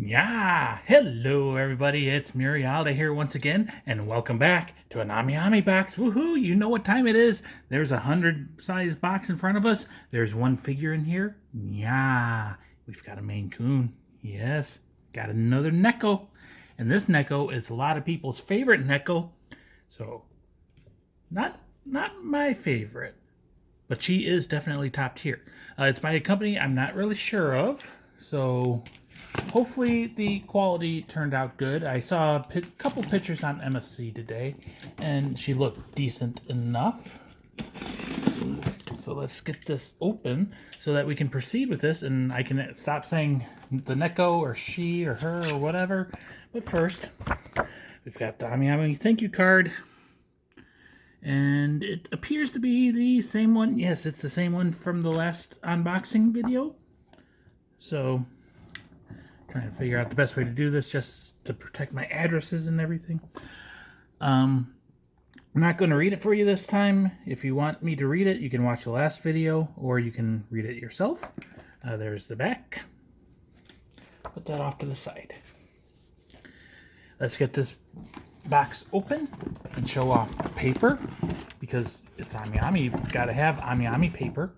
Yeah, hello everybody, it's Murialda here once again, and welcome back to an Ami Ami box. Woohoo, you know what time it is. There's 100 size box in front of us. There's one figure in here. Yeah, we've got a Maine Coon. Yes, got another Neko. And this Neko is a lot of people's favorite Neko. So, not my favorite, but she is definitely top tier. It's by a company I'm not really sure of, so hopefully the quality turned out good. I saw a couple pictures on MFC today, and she looked decent enough. So let's get this open so that we can proceed with this, and I can stop saying the Neko or she or her or whatever. But first, we've got the Ami Ami thank you card. And it appears to be the same one. Yes, it's the same one from the last unboxing video. So, trying to figure out the best way to do this just to protect my addresses and everything. I'm not going to read it for you this time. If you want me to read it, you can watch the last video, or you can read it yourself. There's the back. Put that off to the side. Let's get this box open and show off the paper, because it's Ami Ami. You've got to have Ami Ami paper.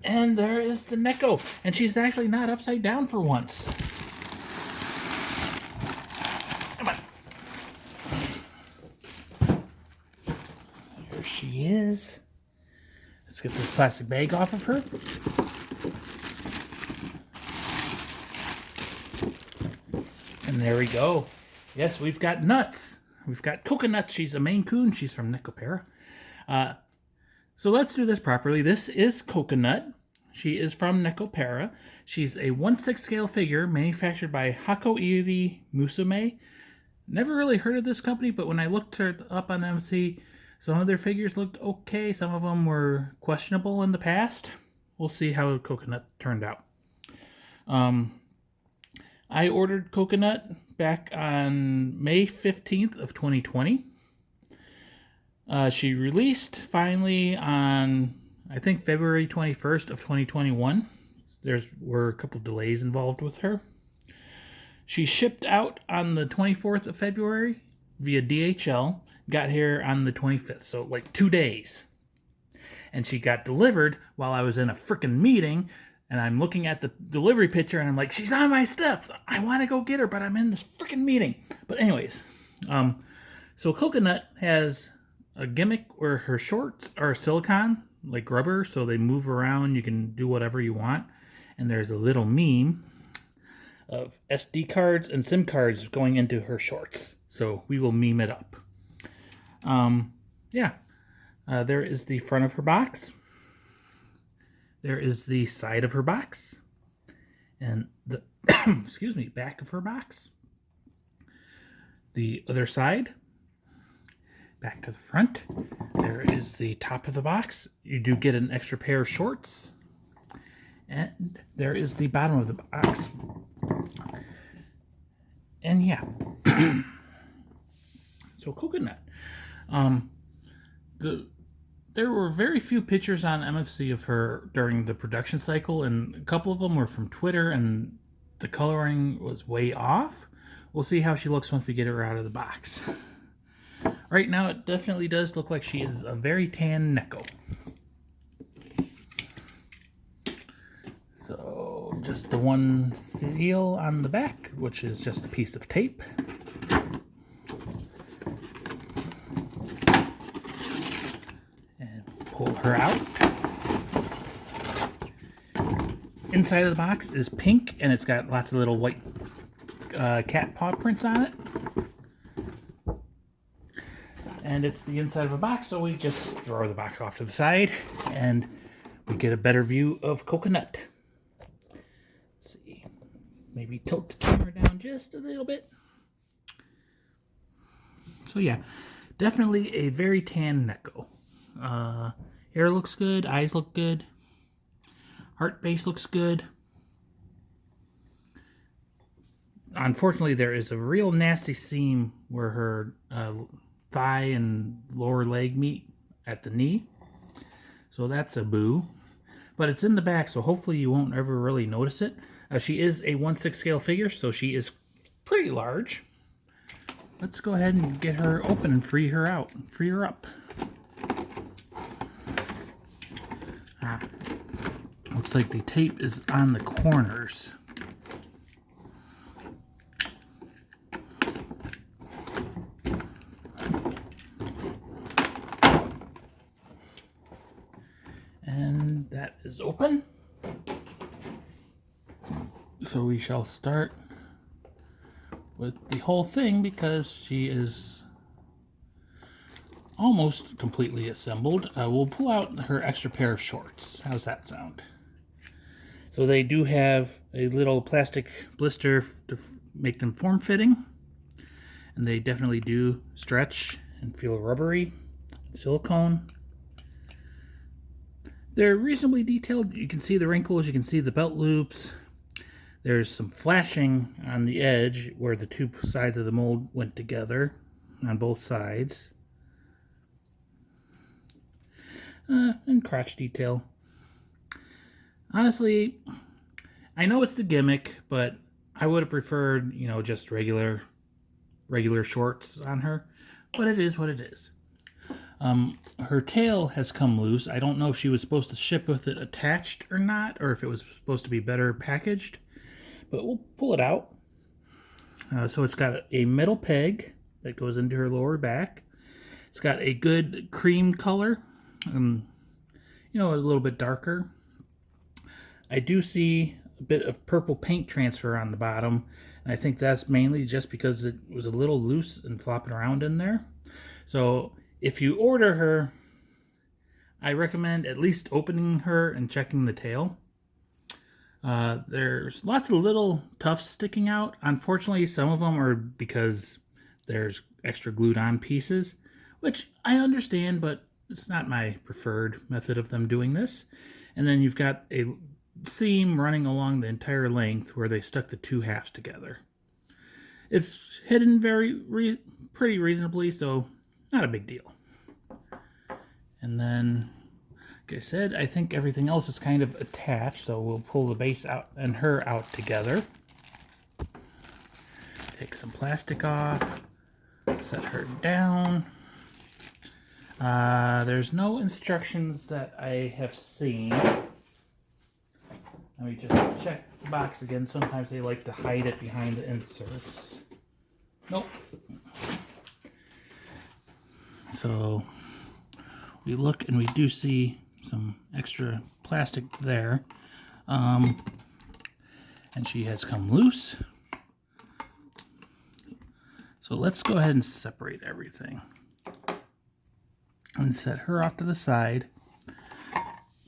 And there is the Neko, and she's actually not upside down for once. Come on. There she is. Let's get this plastic bag off of her. And there we go. Yes, we've got nuts. We've got coconut. She's a Maine Coon. She's from Nekopara. So let's do this properly. This is Coconut. She is from Nekopara. She's a 1/6 scale figure manufactured by Hakoiri Musume. Never really heard of this company, but when I looked her up on MC, some of their figures looked okay. Some of them were questionable in the past. We'll see how Coconut turned out. I ordered Coconut back on May 15th of 2020. She released finally on, I think, February 21st of 2021. There were a couple delays involved with her. She shipped out on the 24th of February via DHL. Got here on the 25th, so like 2 days. And she got delivered while I was in a freaking meeting. And I'm looking at the delivery picture, and I'm like, she's on my steps. I want to go get her, but I'm in this freaking meeting. But anyways, so Coconut has a gimmick where her shorts are silicone, like rubber, so they move around. You can do whatever you want. And there's a little meme of SD cards and SIM cards going into her shorts. So we will meme it up. There is the front of her box. There is the side of her box. And the back of her box. The other side. Back to the front. There is the top of the box. You do get an extra pair of shorts. And there is the bottom of the box. And yeah. So Coconut. There were very few pictures on MFC of her during the production cycle, and a couple of them were from Twitter, and the coloring was way off. We'll see how she looks once we get her out of the box. Right now, it definitely does look like she is a very tan Neko. So, just the one seal on the back, which is just a piece of tape. And pull her out. Inside of the box is pink, and it's got lots of little white cat paw prints on it. And it's the inside of a box, so we just throw the box off to the side, and we get a better view of Coconut. Let's see. Maybe tilt the camera down just a little bit. So yeah, definitely a very tan Neko. Hair looks good, eyes look good, heart base looks good. Unfortunately, there is a real nasty seam where her thigh and lower leg meet at the knee. So that's a boo. but it's in the back, so hopefully you won't ever really notice it. She is a 1/6 scale figure, so she is pretty large. Let's go ahead and get her open and free her out. Free her up. Looks like the tape is on the corners. And that is open. So we shall start with the whole thing because she is almost completely assembled. We'll pull out her extra pair of shorts. How's that sound? So they do have a little plastic blister to make them form-fitting. And they definitely do stretch and feel rubbery. Silicone. They're reasonably detailed. You can see the wrinkles, you can see the belt loops. There's some flashing on the edge where the two sides of the mold went together on both sides. And crotch detail. Honestly, I know it's the gimmick, but I would have preferred, you know, just regular shorts on her. But it is what it is. Her tail has come loose. I don't know if she was supposed to ship with it attached or not, or if it was supposed to be better packaged. But we'll pull it out. So it's got a metal peg that goes into her lower back. It's got a good cream color. You know, a little bit darker. I do see a bit of purple paint transfer on the bottom, and I think that's mainly just because it was a little loose and flopping around in there. So if you order her, I recommend at least opening her and checking the tail. There's lots of little tufts sticking out. Unfortunately, some of them are because there's extra glued on pieces, which I understand, but it's not my preferred method of them doing this. And then you've got a seam running along the entire length where they stuck the two halves together. It's hidden pretty reasonably, so not a big deal. And then, like I said, I think everything else is kind of attached, so we'll pull the base out and her out together. Take some plastic off, set her down. There's no instructions that I have seen. Let me just check the box again. Sometimes they like to hide it behind the inserts. Nope. So we look and we do see some extra plastic there. And she has come loose. So let's go ahead and separate everything. And set her off to the side.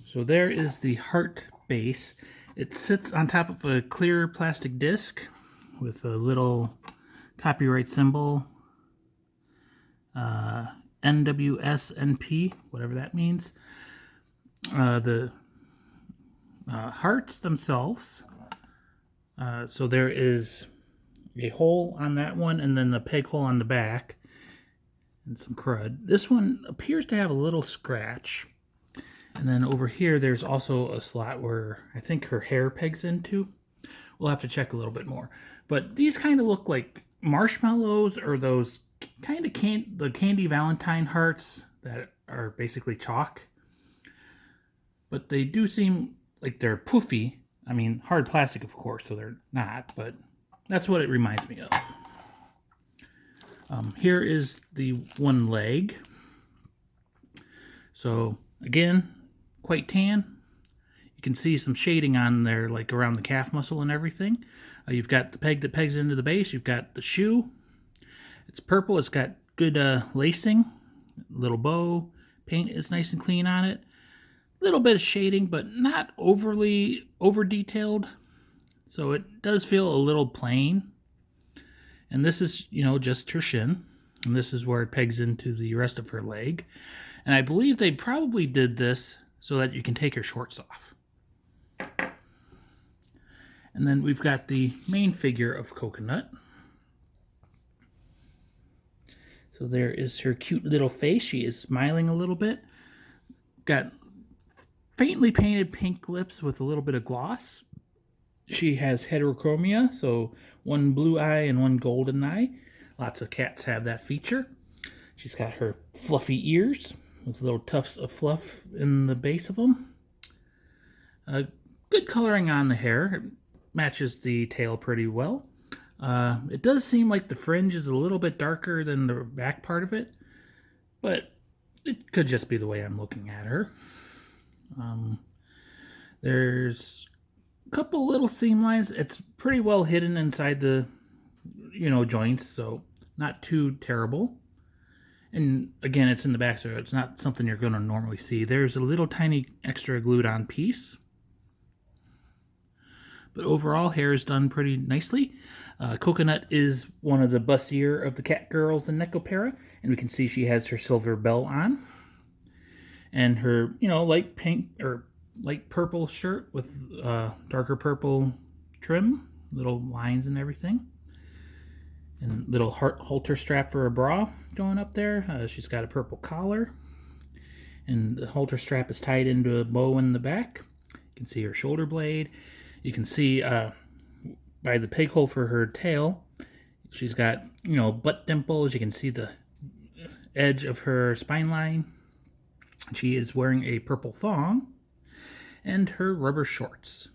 So there is the heart base. It sits on top of a clear plastic disc with a little copyright symbol, NWSNP, whatever that means. The hearts themselves, so there is a hole on that one and then the peg hole on the back and some crud. This one appears to have a little scratch. And then over here, there's also a slot where I think her hair pegs into. We'll have to check a little bit more. But these kind of look like marshmallows or those kind of the candy Valentine hearts that are basically chalk. But they do seem like they're poofy. I mean, hard plastic, of course, so they're not. But that's what it reminds me of. Here is the one leg. So, again, quite tan. You can see some shading on there, like around the calf muscle and everything. You've got the peg that pegs into the base. You've got the shoe. It's purple. It's got good lacing. Little bow. Paint is nice and clean on it. A little bit of shading, but not overly over-detailed. So it does feel a little plain. And this is, you know, just her shin. And this is where it pegs into the rest of her leg. And I believe they probably did this so that you can take her shorts off. And then we've got the main figure of Coconut. So there is her cute little face. She is smiling a little bit. Got faintly painted pink lips with a little bit of gloss. She has heterochromia, so one blue eye and one golden eye. Lots of cats have that feature. She's got her fluffy ears with little tufts of fluff in the base of them. Good coloring on the hair. It matches the tail pretty well. It does seem like the fringe is a little bit darker than the back part of it, but it could just be the way I'm looking at her. There's a couple little seam lines. It's pretty well hidden inside the, joints, so not too terrible. And again, it's in the back, so it's not something you're going to normally see. There's a little tiny extra glued on piece. But overall, hair is done pretty nicely. Coconut is one of the bustier of the cat girls in Nekopara, and we can see she has her silver bell on. And her, light pink or light purple shirt with darker purple trim, little lines and everything. And little halter strap for a bra going up there. She's got a purple collar. And the halter strap is tied into a bow in the back. You can see her shoulder blade. You can see by the peg hole for her tail, she's got, butt dimples. You can see the edge of her spine line. She is wearing a purple thong and her rubber shorts.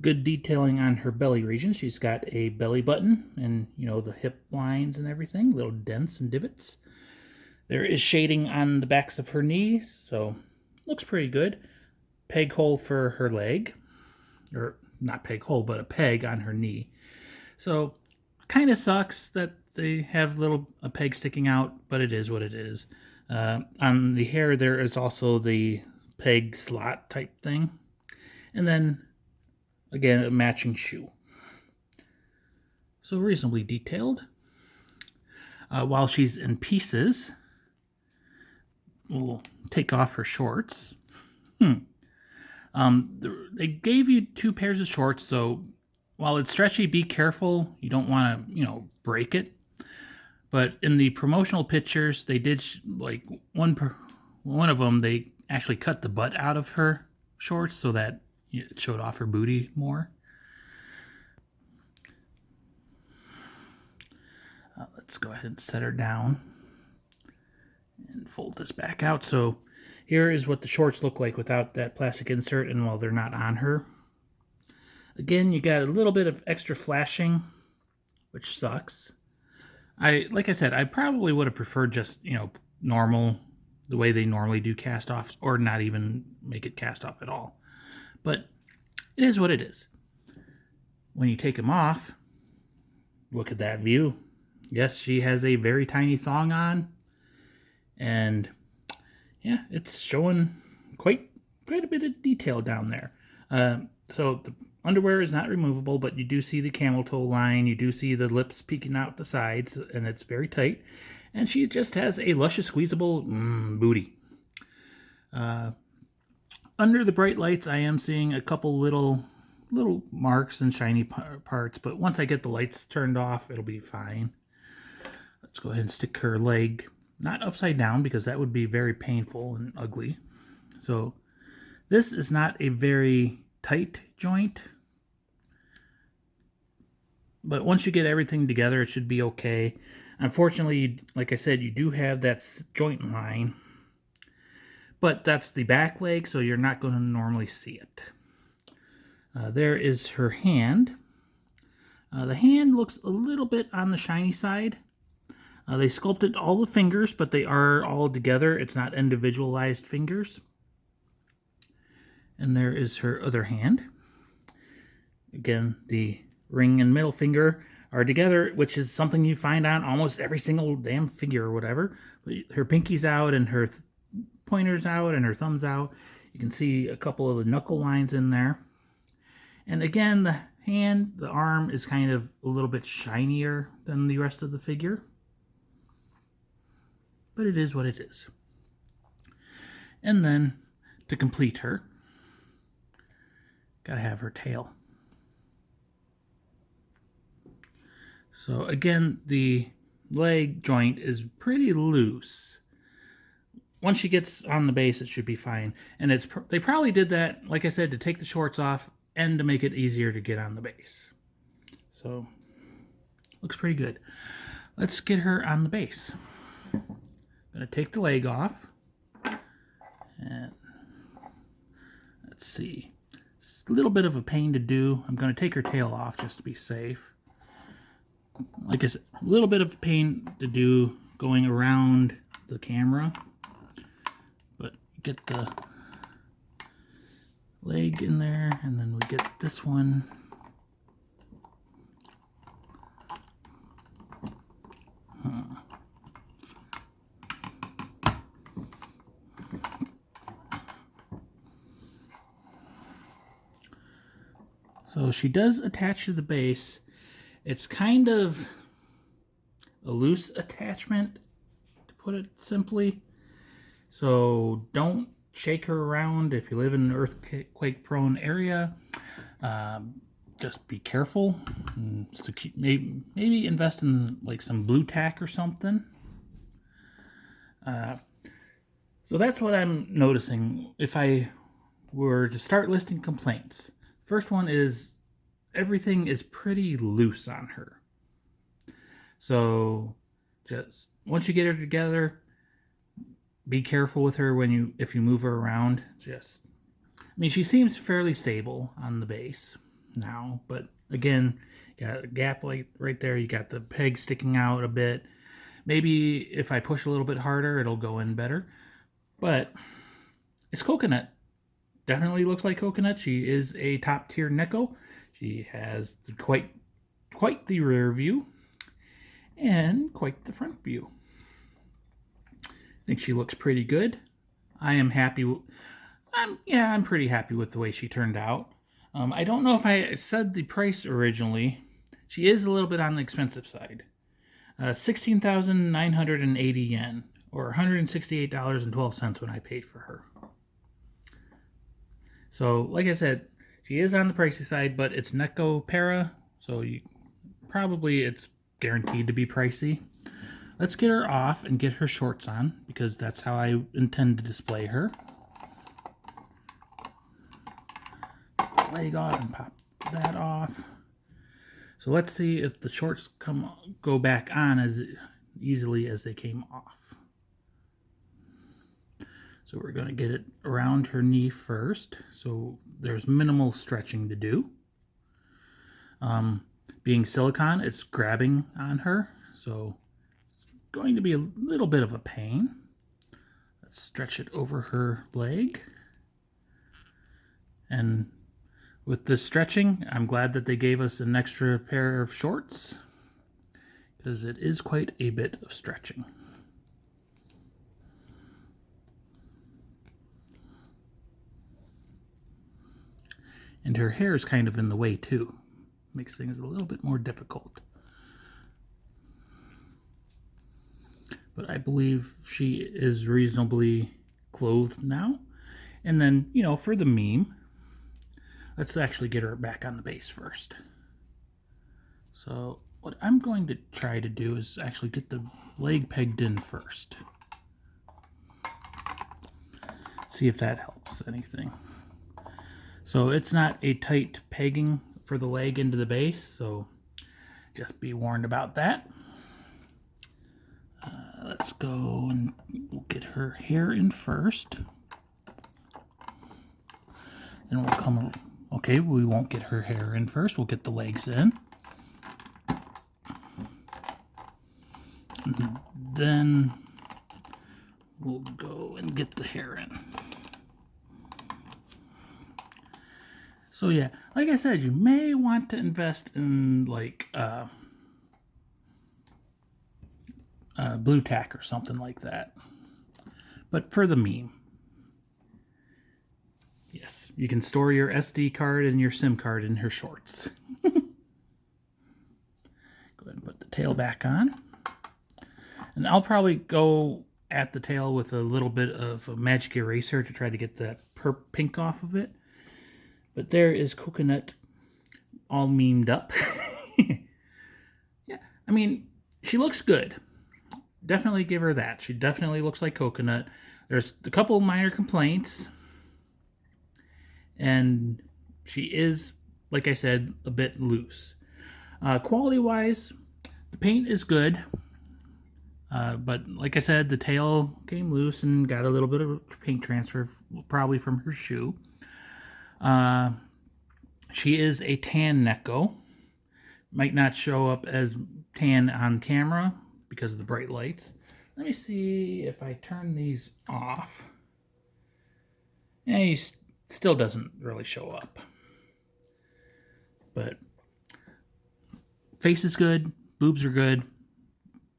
Good detailing on her belly region. She's got a belly button and, the hip lines and everything, little dents and divots. There is shading on the backs of her knees, so looks pretty good. Peg hole for her leg, or not peg hole, but a peg on her knee. So kind of sucks that they have a peg sticking out, but it is what it is. On the hair, there is also the peg slot type thing. And then, again, a matching shoe. So reasonably detailed. While she's in pieces, we'll take off her shorts. They gave you 2 pairs of shorts, so while it's stretchy, be careful. You don't want to, break it. But in the promotional pictures, they did, one of them, they actually cut the butt out of her shorts so that it showed off her booty more. Let's go ahead and set her down and fold this back out. So here is what the shorts look like without that plastic insert and while they're not on her. Again, you got a little bit of extra flashing, which sucks. Like I said, I probably would have preferred just, normal, the way they normally do cast-offs, or not even make it cast-off at all. But it is what it is. When you take them off, look at that view. Yes, she has a very tiny thong on. And yeah, it's showing quite a bit of detail down there. So the underwear is not removable, but you do see the camel toe line. You do see the lips peeking out the sides, and it's very tight. And she just has a luscious, squeezable booty. Under the bright lights, I am seeing a couple little marks and shiny parts, but once I get the lights turned off, it'll be fine. Let's go ahead and stick her leg, not upside down, because that would be very painful and ugly. So this is not a very tight joint, but once you get everything together, it should be okay. Unfortunately, like I said, you do have that joint line, but that's the back leg, so you're not going to normally see it. There is her hand. The hand looks a little bit on the shiny side. They sculpted all the fingers, but they are all together. It's not individualized fingers. And there is her other hand. Again, the ring and middle finger are together, which is something you find on almost every single damn figure or whatever. But her pinky's out and her pointer's out and her thumb's out. You can see a couple of the knuckle lines in there. And again, the hand, the arm is kind of a little bit shinier than the rest of the figure. But it is what it is. And then, to complete her, gotta have her tail. So again, the leg joint is pretty loose. Once she gets on the base, it should be fine. And they probably did that, like I said, to take the shorts off and to make it easier to get on the base. So, looks pretty good. Let's get her on the base. I'm going to take the leg off. And let's see. It's a little bit of a pain to do. I'm going to take her tail off just to be safe. Like I said, a little bit of pain to do going around the camera. But get the leg in there, and then we get this one. So she does attach to the base. It's kind of a loose attachment, to put it simply. So don't shake her around if you live in an earthquake-prone area. Just be careful. So maybe invest in like some blue tack or something. So that's what I'm noticing if I were to start listing complaints. First one is everything is pretty loose on her. So just once you get her together, be careful with her if you move her around. She seems fairly stable on the base now, but again, you got a gap right there. You got the peg sticking out a bit. Maybe if I push a little bit harder, it'll go in better. But it's coconut. Definitely looks like coconut. She is a top tier Neko. She has quite the rear view and quite the front view. I think she looks pretty good. I am happy. I'm pretty happy with the way she turned out. I don't know if I said the price originally. She is a little bit on the expensive side. 16,980 yen, or $168.12 when I paid for her. So, like I said, she is on the pricey side, but it's Nekopara, so it's guaranteed to be pricey. Let's get her off and get her shorts on, because that's how I intend to display her. Leg off and pop that off. So let's see if the shorts go back on as easily as they came off. So we're going to get it around her knee first. So there's minimal stretching to do. Being silicone, it's grabbing on her. So it's going to be a little bit of a pain. Let's stretch it over her leg. And with this stretching, I'm glad that they gave us an extra pair of shorts, because it is quite a bit of stretching. And her hair is kind of in the way too. Makes things a little bit more difficult. But I believe she is reasonably clothed now. And then, for the meme, let's actually get her back on the base first. So what I'm going to try to do is actually get the leg pegged in first. See if that helps anything. So it's not a tight pegging for the leg into the base, so just be warned about that. Let's go and we'll get her hair in first. Then we'll come, okay, we won't get her hair in first, we'll get the legs in. And then we'll go and get the hair in. So yeah, like I said, you may want to invest in blue tack or something like that. But for the meme, yes, you can store your SD card and your SIM card in her shorts. Go ahead and put the tail back on. And I'll probably go at the tail with a little bit of a magic eraser to try to get that pink off of it. But there is coconut all memed up. Yeah, she looks good. definitely give her that. She definitely looks like coconut. There's a couple minor complaints, and she is, like I said, a bit loose. Quality-wise, the paint is good, but like I said, the tail came loose and got a little bit of paint transfer, probably from her shoe. She is a tan Neko. Might not show up as tan on camera because of the bright lights. Let me see if I turn these off. He still doesn't really show up. But face is good, boobs are good,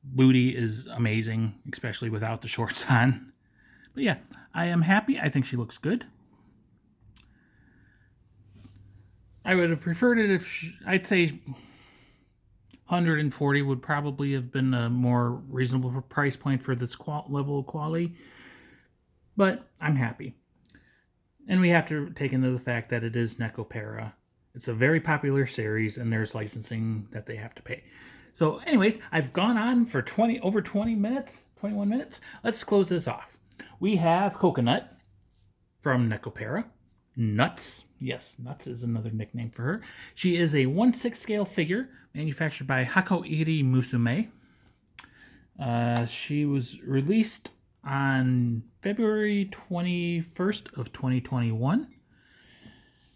booty is amazing, especially without the shorts on. But yeah, I am happy. I think she looks good. I would have preferred it if I'd say 140 would probably have been a more reasonable price point for this level of quality. But I'm happy. And we have to take into the fact that it is Nekopara. It's a very popular series, and there's licensing that they have to pay. So anyways, I've gone on for over 20 minutes, 21 minutes. Let's close this off. We have Coconut from Nekopara. Nuts. Yes, Nuts is another nickname for her. She is a 1/6 scale figure manufactured by Hakoiri Musume. She was released on February 21st of 2021.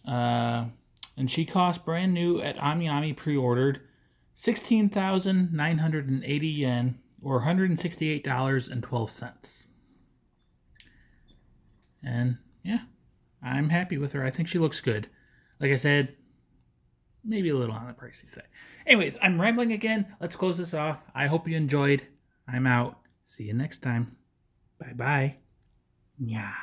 And she cost brand new at AmiAmi pre-ordered 16,980 yen, or $168.12. And yeah, I'm happy with her. I think she looks good. Like I said, maybe a little on the pricey side. Anyways, I'm rambling again. Let's close this off. I hope you enjoyed. I'm out. See you next time. Bye-bye. Yeah.